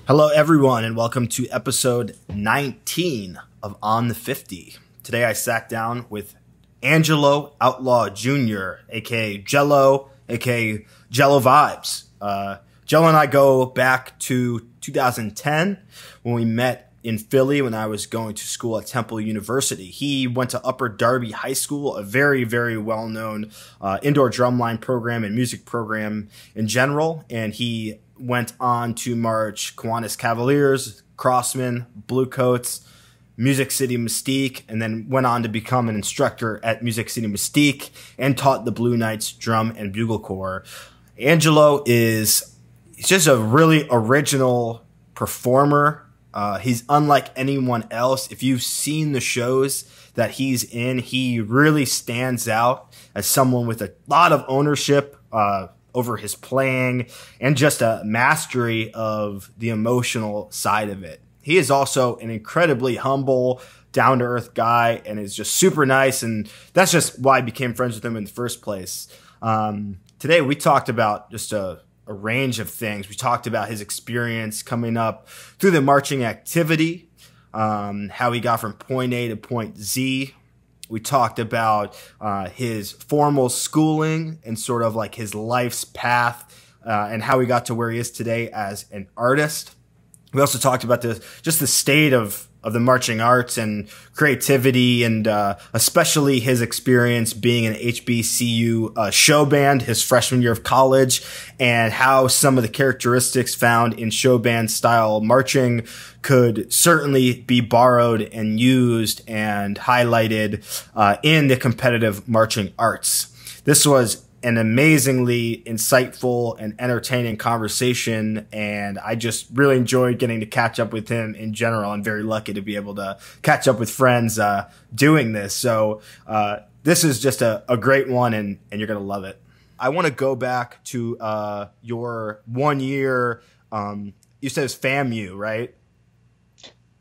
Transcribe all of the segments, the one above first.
Hello, everyone, and welcome to episode 19 of On the 50. Today, I sat down with Angelo Outlaw Jr., aka Jello, aka Jello Vibes. Jello and I go back to 2010 when we met in Philly when I was going to school at Temple University. He went to Upper Darby High School, a very, very well-known indoor drumline program and music program in general, and he went on to march Kiwanis Cavaliers, Crossmen, Bluecoats, Music City Mystique, and then went on to become an instructor at Music City Mystique and taught the Blue Knights drum and bugle corps. Angelo he's just a really original performer. He's unlike anyone else. If you've seen the shows that he's in, he really stands out as someone with a lot of ownership over his playing and just a mastery of the emotional side of it. He is also an incredibly humble, down-to-earth guy and is just super nice, and that's just why I became friends with him in the first place. Today we talked about just a range of things. We talked about his experience coming up through the marching activity, how he got from point A to point Z. We talked about his formal schooling and sort of like his life's path and how he got to where he is today as an artist. We also talked about just the state of the marching arts and creativity, and especially his experience being in HBCU show band his freshman year of college, and how some of the characteristics found in show band style marching could certainly be borrowed and used and highlighted in the competitive marching arts. This was an amazingly insightful and entertaining conversation, and I just really enjoyed getting to catch up with him in general. I'm very lucky to be able to catch up with friends doing this. So this is just a great one, and you're going to love it. I want to go back to your 1 year, you said it's FAMU, right?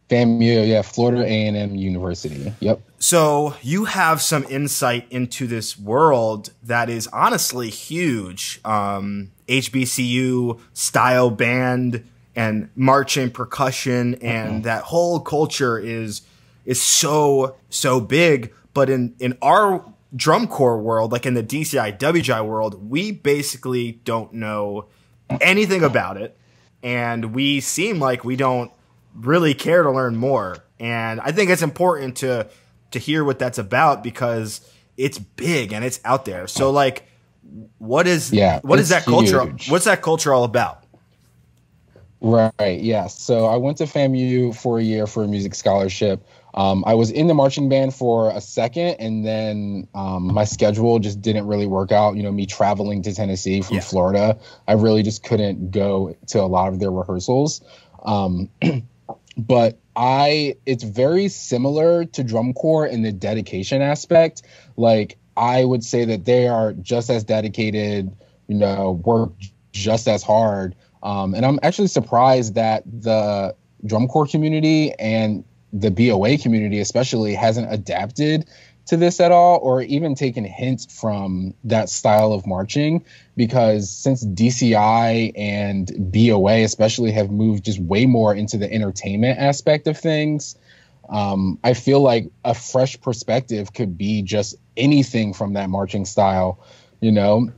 FAMU, yeah, Florida A&M University. Yep. So you have some insight into this world that is honestly huge. HBCU style band and marching percussion and that whole culture is so big. But in our drum corps world, like in the DCI WGI world, we basically don't know anything about it, and we seem like we don't really care to learn more. And I think it's important to hear what that's about, because it's big and it's out there. So like, what is that culture? What's that culture all about? Right. Yeah. So I went to FAMU for a year for a music scholarship. I was in the marching band for a second, and then my schedule just didn't really work out. You know, me traveling to Tennessee from Florida, I really just couldn't go to a lot of their rehearsals. But it's very similar to drum corps in the dedication aspect. Like, I would say that they are just as dedicated, you know, work just as hard. And I'm actually surprised that the drum corps community and the BOA community especially hasn't adapted to this at all, or even taken hints from that style of marching, because since DCI and BOA especially have moved just way more into the entertainment aspect of things, I feel like a fresh perspective could be just anything from that marching style. You know,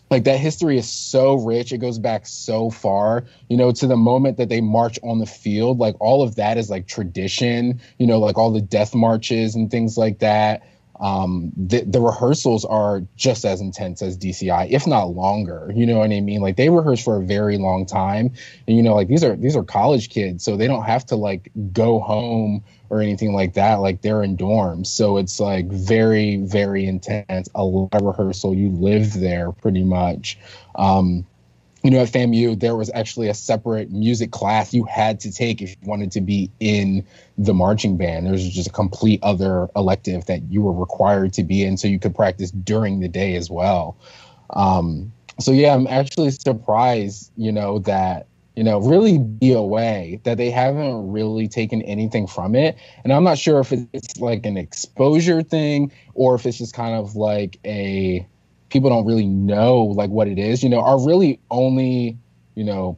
like, that history is so rich. It goes back so far, you know, to the moment that they march on the field. Like, all of that is like tradition, you know, like all the death marches and things like that. The rehearsals are just as intense as DCI, if not longer. You know what I mean? Like, they rehearse for a very long time, and, you know, like, these are college kids, so they don't have to like go home or anything like that. Like, they're in dorms, so it's like very, very intense. A lot of rehearsal. You live there pretty much. You know, at FAMU, there was actually a separate music class you had to take if you wanted to be in the marching band. There was just a complete other elective that you were required to be in, so you could practice during the day as well. So, yeah, I'm actually surprised, you know, that, you know, really BOA, that they haven't really taken anything from it. And I'm not sure if it's like an exposure thing, or if it's just kind of like people don't really know like what it is. You know, our really only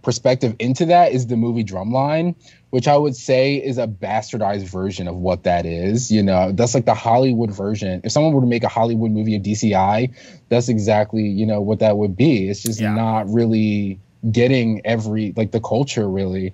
perspective into that is the movie Drumline, which I would say is a bastardized version of what that is. That's like the Hollywood version. If someone were to make a Hollywood movie of DCI, that's exactly, what that would be. It's just not really getting the culture really.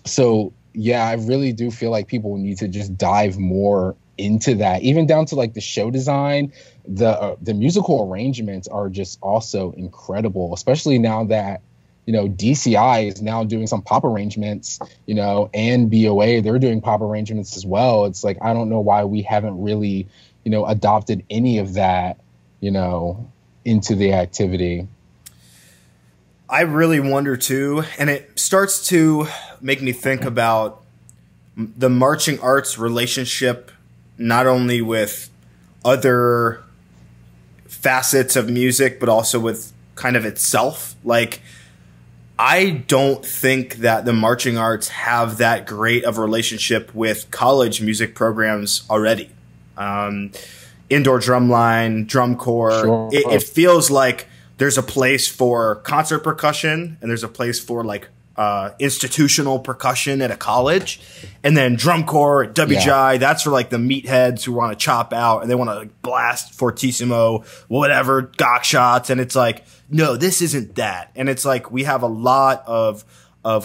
So yeah, I really do feel like people need to just dive more into that, even down to like the show design. The musical arrangements are just also incredible, especially now that DCI is now doing some pop arrangements, and BOA, they're doing pop arrangements as well. It's like, I don't know why we haven't really adopted any of that into the activity. I really wonder too, and it starts to make me think about the marching arts relationship not only with other facets of music, but also with kind of itself. Like, I don't think that the marching arts have that great of a relationship with college music programs already. Indoor drumline, drum corps, sure. It feels like there's a place for concert percussion and there's a place for like institutional percussion at a college, and then drum corps at WGI, that's for like the meatheads who want to chop out and they want to like blast fortissimo, whatever, gok shots. And it's like, no, this isn't that. And it's like, we have a lot of there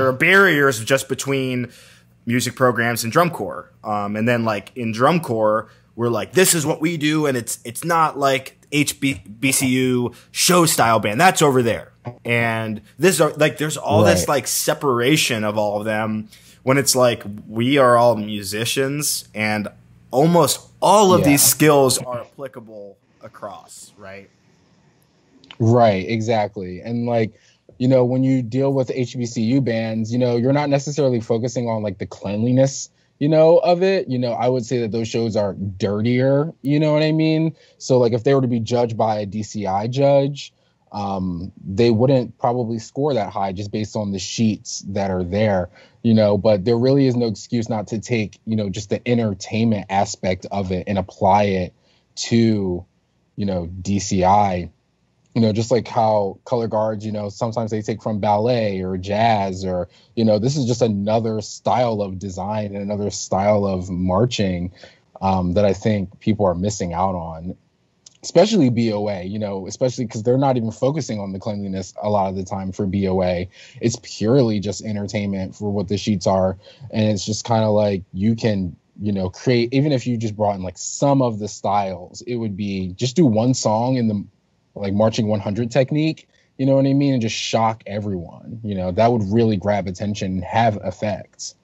are barriers just between music programs and drum corps. And then like in drum corps, we're like, this is what we do. And it's not like HBCU show style band, that's over there. And this are like, there's all this like separation of all of them, when it's like, we are all musicians and almost all of these skills are applicable across, right? Right, exactly. And like, when you deal with HBCU bands, you're not necessarily focusing on like the cleanliness of it. I would say that those shows are dirtier, you know what I mean? So like, if they were to be judged by a DCI judge, they wouldn't probably score that high just based on the sheets that are there, but there really is no excuse not to take, just the entertainment aspect of it and apply it to, DCI. Just like how color guards, sometimes they take from ballet or jazz, or, this is just another style of design and another style of marching that I think people are missing out on, especially BOA, especially because they're not even focusing on the cleanliness a lot of the time for BOA. It's purely just entertainment for what the sheets are. And it's just kind of like, you can, create, even if you just brought in like some of the styles, it would be just do one song in the like marching 100 technique, you know what I mean? And just shock everyone, that would really grab attention and have effects.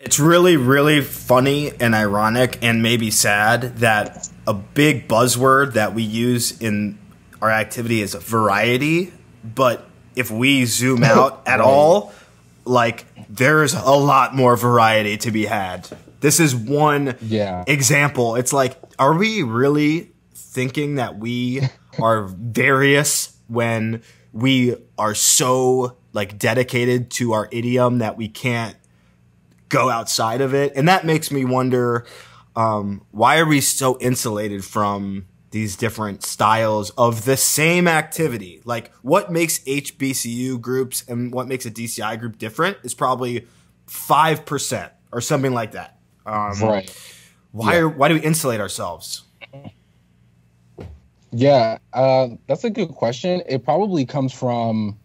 It's really, really funny and ironic and maybe sad that a big buzzword that we use in our activity is variety. But if we zoom out at all, like, there's a lot more variety to be had. This is one example. It's like, are we really thinking that we are various when we are so like dedicated to our idiom that we can't go outside of it? And that makes me wonder, why are we so insulated from these different styles of the same activity? Like, what makes HBCU groups and what makes a DCI group different is probably 5% or something like that. Right. Why do we insulate ourselves? Yeah, that's a good question. It probably comes from,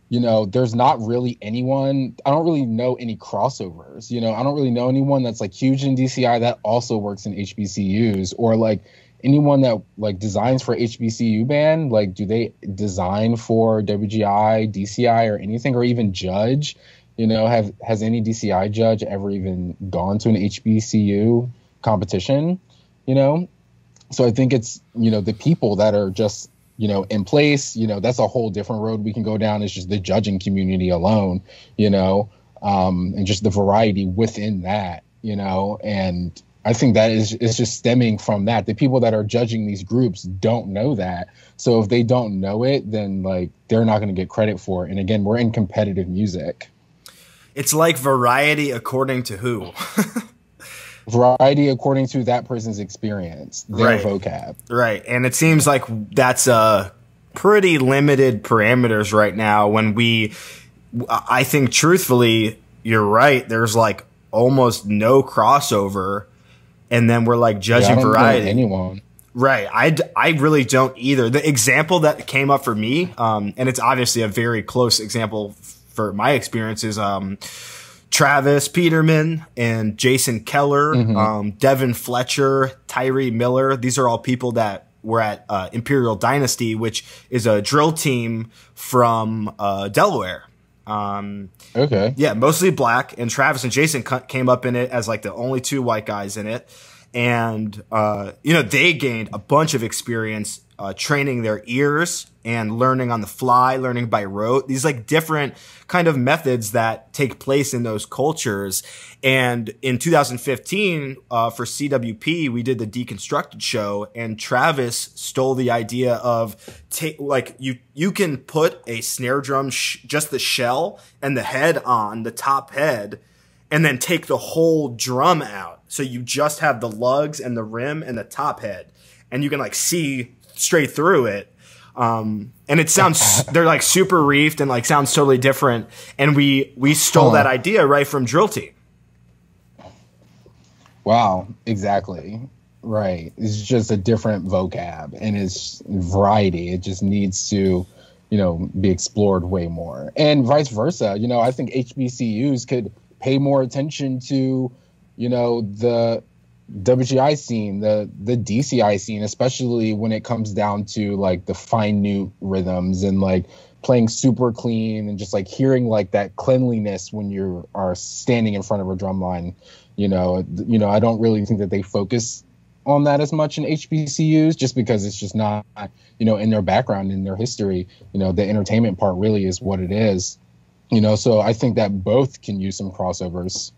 there's not really anyone, I don't really know any crossovers, I don't really know anyone that's like huge in DCI that also works in HBCUs, or like anyone that like designs for HBCU band. Like, do they design for WGI, DCI, or anything, or even judge? Has any DCI judge ever even gone to an HBCU competition? So I think it's, the people that are just, in place, that's a whole different road we can go down. It's just the judging community alone, and just the variety within that, and I think that is just stemming from that. The people that are judging these groups don't know that. So if they don't know it, then like, they're not going to get credit for it. And again, we're in competitive music. It's like variety according to who? variety according to that person's experience, their vocab. Right. And it seems like that's pretty limited parameters right now when I think truthfully, you're right. There's like almost no crossover, and then we're like judging variety. Anyone. Right. I really don't either. The example that came up for me, and it's obviously a very close example for my experience, is Travis Peterman and Jason Keller, Devin Fletcher, Tyree Miller. These are all people that were at Imperial Dynasty, which is a drill team from Delaware. Okay. Yeah, mostly black. And Travis and Jason came up in it as like the only two white guys in it. And, they gained a bunch of experience training their ears and learning on the fly, learning by rote, these like different kind of methods that take place in those cultures. And in 2015, for CWP, we did the Deconstructed show, and Travis stole the idea of you can put a snare drum, just the shell and the head on the top head, and then take the whole drum out. So you just have the lugs and the rim and the top head, and you can like see straight through it. And it sounds, they're like super reefed and like sounds totally different. And we stole that idea right from Drill Team. Wow. Exactly. Right. It's just a different vocab, and it's variety. It just needs to, be explored way more, and vice versa. I think HBCUs could pay more attention to, the WGI scene, the DCI scene, especially when it comes down to like the fine newt rhythms and like playing super clean and just like hearing like that cleanliness when you are standing in front of a drum line. I don't really think that they focus on that as much in HBCUs, just because it's just not, in their background, in their history. The entertainment part really is what it is. So I think that both can use some crossovers.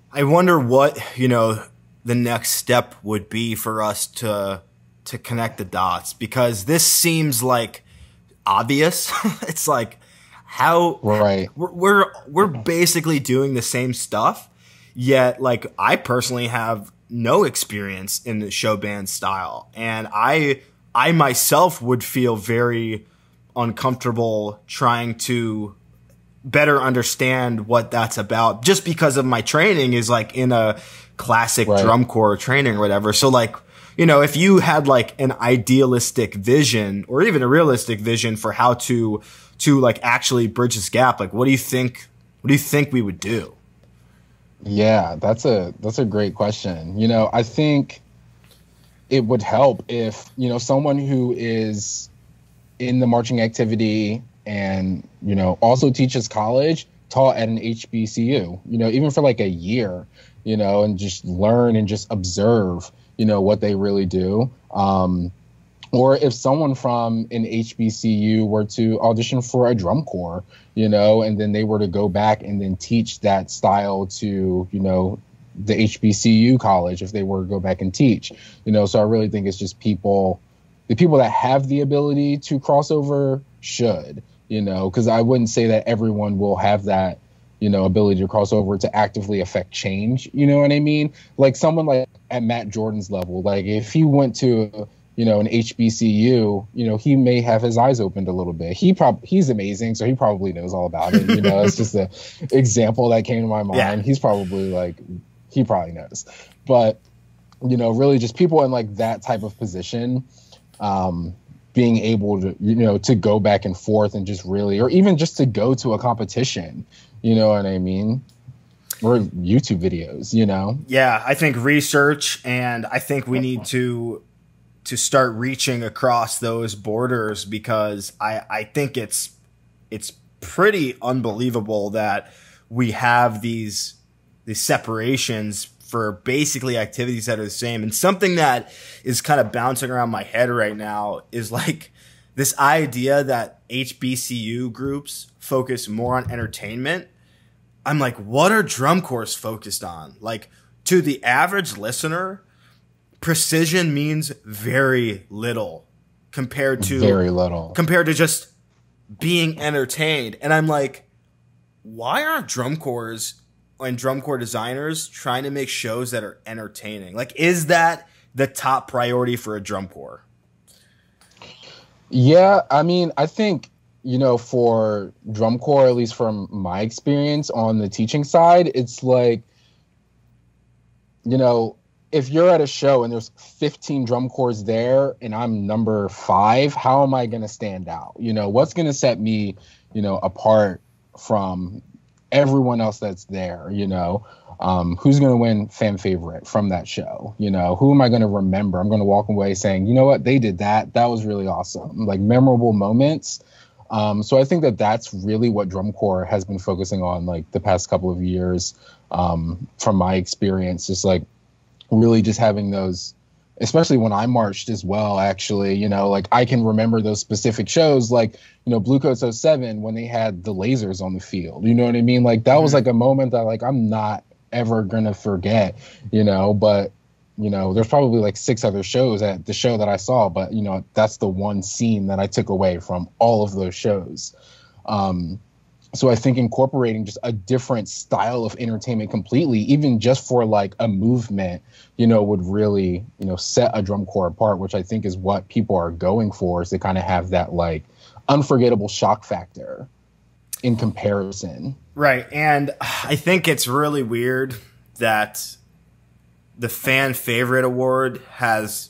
I wonder what, the next step would be for us to connect the dots, because this seems like obvious. It's like how we're basically doing the same stuff, yet like I personally have no experience in the show band style, and I myself would feel very uncomfortable trying to better understand what that's about, just because of my training is like in a classic drum corps training or whatever. So like, if you had like an idealistic vision or even a realistic vision for how to like actually bridge this gap, like what do you think we would do? Yeah, that's a great question. I think it would help if, someone who is in the marching activity and, also teaches college, taught at an HBCU, even for like a year, and just learn and just observe, what they really do. Or if someone from an HBCU were to audition for a drum corps, and then they were to go back and then teach that style to, the HBCU college, if they were to go back and teach, so I really think it's just the people that have the ability to cross over should, because I wouldn't say that everyone will have that, ability to cross over to actively affect change. You know what I mean? Like someone like at Matt Jordan's level, like if he went to, an HBCU, he may have his eyes opened a little bit. He's amazing, so he probably knows all about it. It's just an example that came to my mind. Yeah. He's probably he probably knows. But, really just people in like that type of position, being able to, to go back and forth and just really, or even just to go to a competition, you know what I mean? Or YouTube videos, Yeah, I think research, and I think we need to start reaching across those borders, because I think it's pretty unbelievable that we have these separations for basically activities that are the same. And something that is kind of bouncing around my head right now is like this idea that HBCU groups focus more on entertainment. I'm like, what are drum corps focused on? Like, to the average listener, precision means very little compared to just being entertained. And I'm like, why aren't drum corps and drum corps designers trying to make shows that are entertaining? Like, is that the top priority for a drum corps? Yeah, I mean, I think, for drum corps, at least from my experience on the teaching side, it's like, if you're at a show and there's 15 drum corps there and I'm number 5, how am I going to stand out? What's going to set me, apart from everyone else that's there? Who's going to win fan favorite from that show? Who am I going to remember? I'm going to walk away saying, you know what, they did that. That was really awesome. Like memorable moments. So I think that that's really what drum corps has been focusing on like the past couple of years. From my experience, just like really just having those, especially when I marched as well, actually, like I can remember those specific shows, like, Blue Coats '07 when they had the lasers on the field, you know what I mean? Like that was like a moment that like, I'm not ever going to forget, but, there's probably like 6 other shows at the show that I saw, but, that's the one scene that I took away from all of those shows. So I think incorporating just a different style of entertainment completely, even just for like a movement, would really, set a drum corps apart, which I think is what people are going for, is to kind of have that like unforgettable shock factor in comparison. Right. And I think it's really weird that the fan favorite award has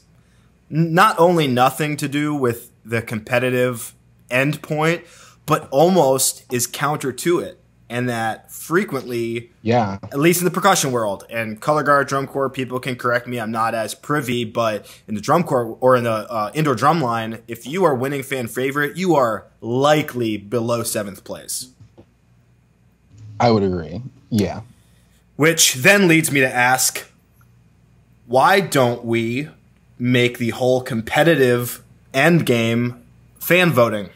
not only nothing to do with the competitive endpoint, but almost is counter to it. And that frequently, at least in the percussion world and color guard drum corps, people can correct me, I'm not as privy, but in the drum corps or in the indoor drum line, if you are winning fan favorite, you are likely below 7th place. I would agree. Yeah. Which then leads me to ask, why don't we make the whole competitive end game fan voting?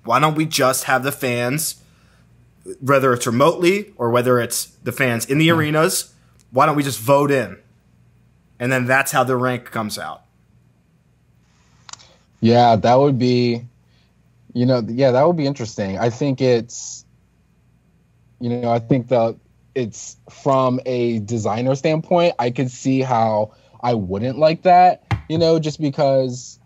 Why don't we just have the fans, whether it's remotely or whether it's the fans in the arenas, why don't we just vote in? And then that's how the rank comes out. Yeah, that would be, that would be interesting. I think it's, I think that it's from a designer standpoint, I could see how I wouldn't like that, just because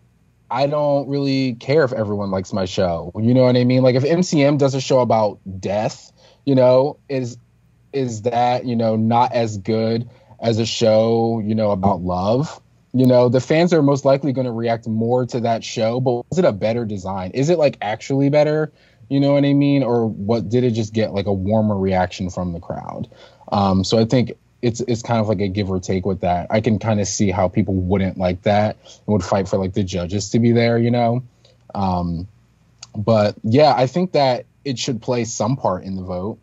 I don't really care if everyone likes my show. You know what I mean? Like if MCM does a show about death, is that, not as good as a show, about love? The fans are most likely going to react more to that show, but is it a better design? Is it like actually better? You know what I mean? Or what, did it just get like a warmer reaction from the crowd? So I think it's kind of like a give or take with that. I can kind of see how people wouldn't like that and would fight for like the judges to be there, But yeah, I think that it should play some part in the vote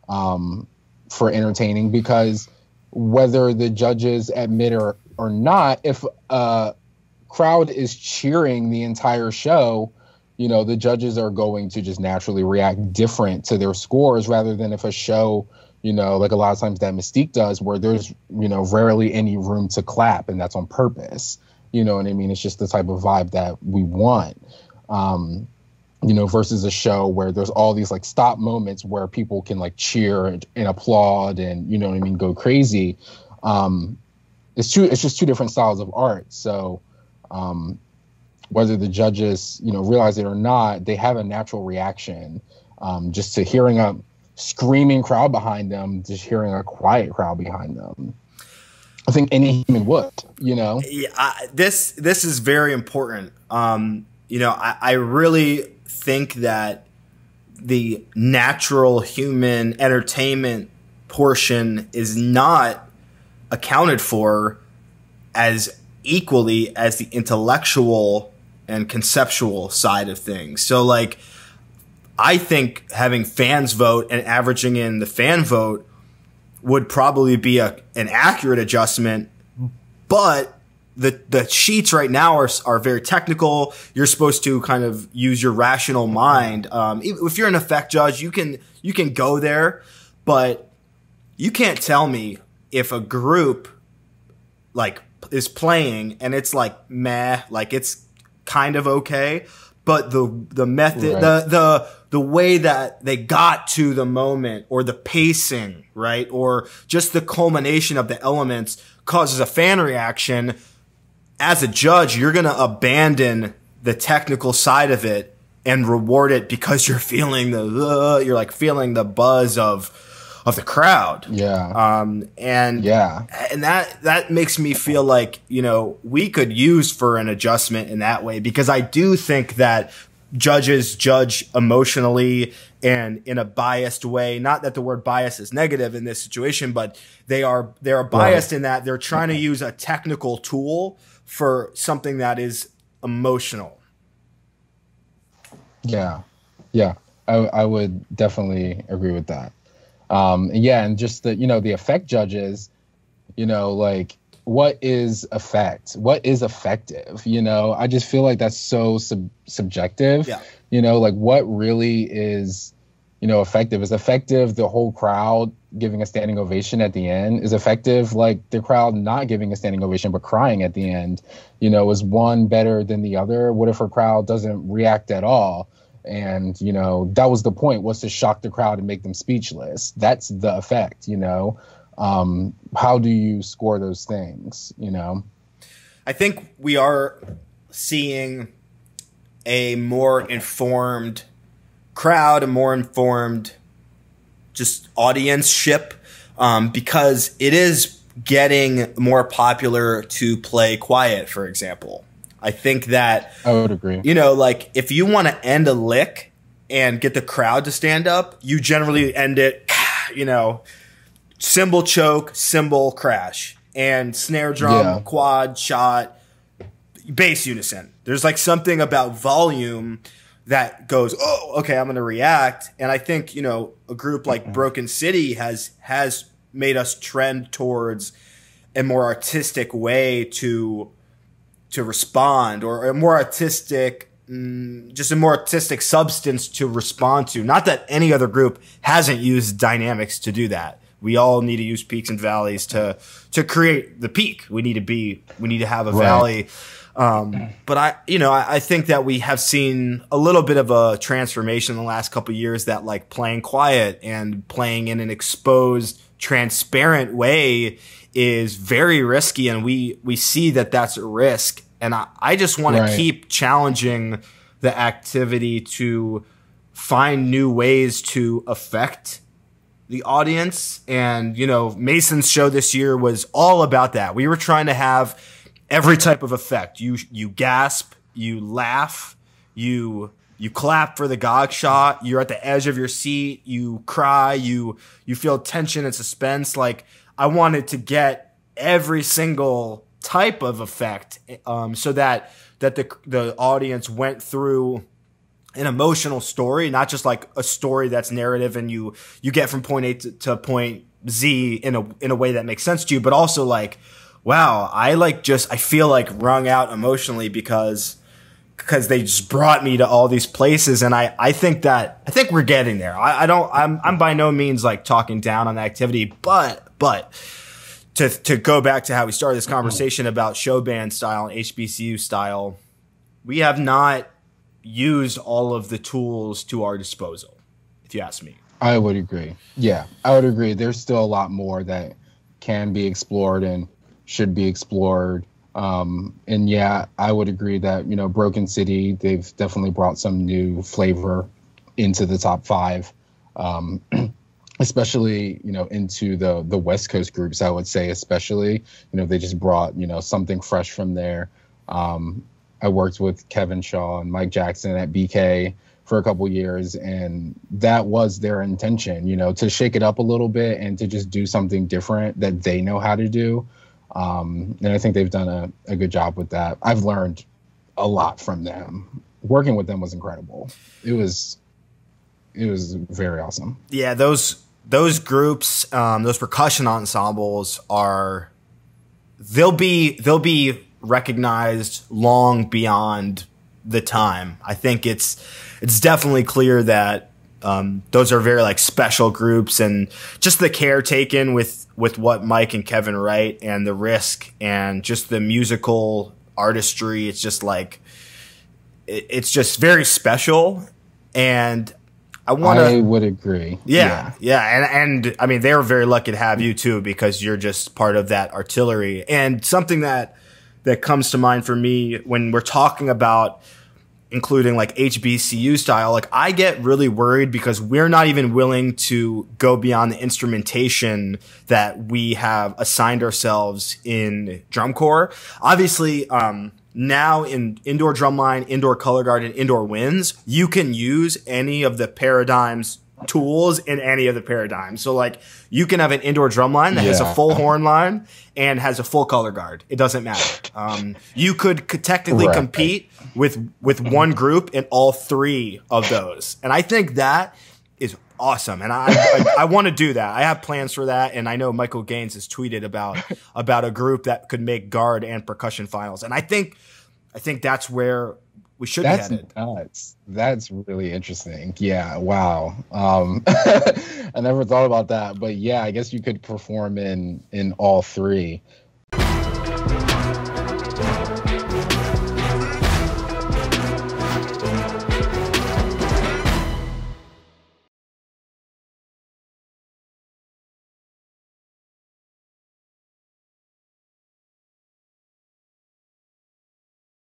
for entertaining, because whether the judges admit or not, if a crowd is cheering the entire show, the judges are going to just naturally react different to their scores, rather than if a show, like a lot of times that Mystique does, where there's, rarely any room to clap, and that's on purpose. You know what I mean? It's just the type of vibe that we want, versus a show where there's all these like stop moments where people can like cheer and applaud and, go crazy. It's just two different styles of art. So whether the judges, realize it or not, they have a natural reaction just to hearing a screaming crowd behind them, just hearing a quiet crowd behind them. I think any human would, Yeah, this is very important. I really think that the natural human entertainment portion is not accounted for as equally as the intellectual and conceptual side of things. So like, I think having fans vote and averaging in the fan vote would probably be an accurate adjustment, but the sheets right now are very technical. You're supposed to kind of use your rational mind. If you're an effect judge, you can go there, but you can't tell me if a group like is playing and it's like meh, like it's kind of okay, but the method, the way that they got to the moment, or the pacing, right, or just the culmination of the elements causes a fan reaction. As a judge, you're going to abandon the technical side of it and reward it because you're feeling feeling the buzz of the crowd. And that makes me feel like, you know, we could use for an adjustment in that way, because I do think that judges judge emotionally and in a biased way. Not that the word bias is negative in this situation, but they are biased in that they're trying to use a technical tool for something that is emotional. Yeah. I would definitely agree with that. And just the effect judges, you know, like, what is effect? What is effective? You know, I just feel like that's so subjective. Yeah. You know, like, what really is, you know, effective? Is effective the whole crowd giving a standing ovation at the end? Is effective like the crowd not giving a standing ovation but crying at the end? You know, is one better than the other? What if a crowd doesn't react at all? And, you know, that was the point, was to shock the crowd and make them speechless. That's the effect, you know. How do you score those things, you know? I think we are seeing a more informed crowd, a more informed just audience-ship, because it is getting more popular to play quiet, for example. I think that I would agree. You know, like, if you want to end a lick and get the crowd to stand up, you generally end it, you know, cymbal choke, cymbal crash, and snare drum, quad shot, bass unison. There's like something about volume that goes, oh, okay, I'm going to react. And I think, you know, a group like Broken City has made us trend towards a more artistic way to respond, or a more artistic, just a more artistic substance to respond to. Not that any other group hasn't used dynamics to do that. We all need to use peaks and valleys to create the peak. We need to have a valley. But I think that we have seen a little bit of a transformation in the last couple of years, that like playing quiet and playing in an exposed, transparent way is very risky. And we see that that's a risk. And I just want to keep challenging the activity to find new ways to affect the audience. And, you know, Mason's show this year was all about that. We were trying to have every type of effect. You gasp, you laugh, you clap for the gog shot, you're at the edge of your seat, you cry, you feel tension and suspense. Like, I wanted to get every single type of effect, so that the audience went through an emotional story, not just like a story that's narrative and you get from point A to point Z in a way that makes sense to you, but also like, wow, I feel like wrung out emotionally because they just brought me to all these places. And I think we're getting there. I'm by no means like talking down on the activity, but to go back to how we started this conversation about show band style and HBCU style, we have not used all of the tools to our disposal, if you ask me. I would agree. Yeah, I would agree. There's still a lot more that can be explored and should be explored. And yeah, I would agree that, you know, Broken City, they've definitely brought some new flavor into the top five, especially, you know, into the West Coast groups, I would say, especially, you know, they just brought, you know, something fresh from there. I worked with Kevin Shaw and Mike Jackson at BK for a couple years, and that was their intention, you know, to shake it up a little bit and to just do something different that they know how to do. And I think they've done a good job with that. I've learned a lot from them. Working with them was incredible. It was very awesome. Yeah, those groups, those percussion ensembles they'll be recognized long beyond the time. I think it's definitely clear that those are very like special groups, and just the care taken with what Mike and Kevin write, and the risk and just the musical artistry. It's just like, it's just very special, and I would agree. Yeah. And I mean, they were very lucky to have you too, because you're just part of that artillery. And something that comes to mind for me when we're talking about including like HBCU style, like I get really worried because we're not even willing to go beyond the instrumentation that we have assigned ourselves in drum corps. Obviously, now in indoor drumline, indoor color guard, and indoor winds, you can use any of the paradigms tools in any of the paradigms. So like you can have an indoor drumline that has a full horn line and has a full color guard. It doesn't matter. You could technically compete with one group in all three of those. And I think that is awesome. And I want to do that. I have plans for that. And I know Michael Gaines has tweeted about a group that could make guard and percussion finals. And I think that's where we should be headed. Nuts. That's really interesting. Yeah. Wow. I never thought about that, but yeah, I guess you could perform in all three.